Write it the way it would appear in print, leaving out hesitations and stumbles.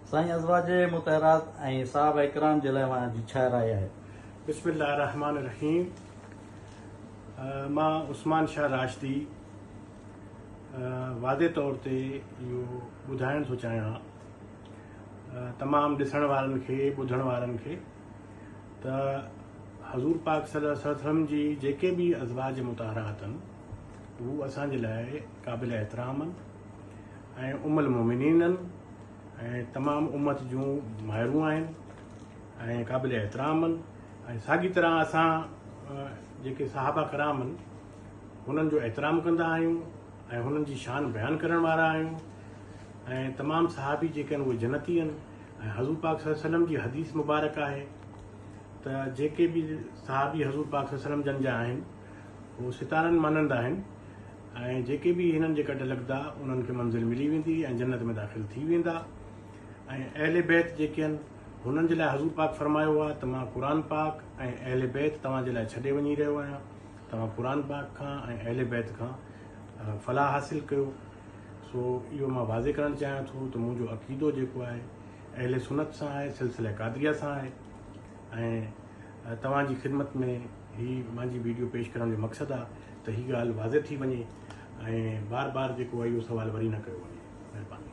साईं अज़वाज मुतहरात ऐं साहब इकराम जे लाइ जी छा राय आहे? बिस्मिल्लाह रहमान रहीम। मां उस्मान शाह राशदी वादे तौर ते इहो ॿुधाइण थो चाहियां तमामु ॾिसण वारनि खे ॿुधण वारनि खे त हज़ूर पाक सल्लल्लाहु अलैहि वसल्लम जी जेके बि अज़वाज मुतहरात आहिनि उहे असांजे लाइ क़ाबिल एहतराम आहिनि ऐं उम्मुल मोमिनीन आहिनि ऐं तमामु उम्मत जूं माहिरूं आहिनि ऐं क़ाबिल एहतराम आहिनि। ऐं साॻी तरह असां जेके सहाबा कराम आहिनि हुननि जो एहतराम कंदा आहियूं ऐं हुननि जी शान बयानु करण वारा आहियूं ऐं तमामु सहाबी जेके आहिनि उहे जन्नती आहिनि ऐं हज़ूर पाक सल्लल्लाहु अलैहि वसल्लम जी हदीस मुबारक आहे त जेके बि सहाबी हज़ूर पाक सल्लल्लाहु अलैहि वसल्लम जन जा आहिनि उहे सितारनि मञंदा आहिनि ऐं जेके बि हिननि जे गॾु लॻंदा उन्हनि खे मंज़िल मिली वेंदी ऐं जन्नत में दाख़िल थी वेंदा। ऐं अहले बैत जेके आहिनि हुननि जे लाइ हज़ूर पाक फरमायो आहे त मां क़ुरान पाक ऐं अहले बैत तव्हांजे लाइ छॾे वञी रहियो आहियां। तव्हां क़ुरान पाक खां ऐं अहले बैत खां फलाह हासिलु कयो। सो इहो मां वाज़े करणु चाहियां थो त मुंहिंजो अक़ीदो जेको आहे अहले सुन्नत सां आहे, सिलसिले क़ादरिया सां आहे ऐं तव्हांजी ख़िदमत में ही मुंहिंजी वीडियो पेश करण जो मक़सदु आहे त हीअ ॻाल्हि वाज़े थी वञे ऐं बार बार जेको आहे इहो सुवालु वरी न कयो वञे। महिरबानी।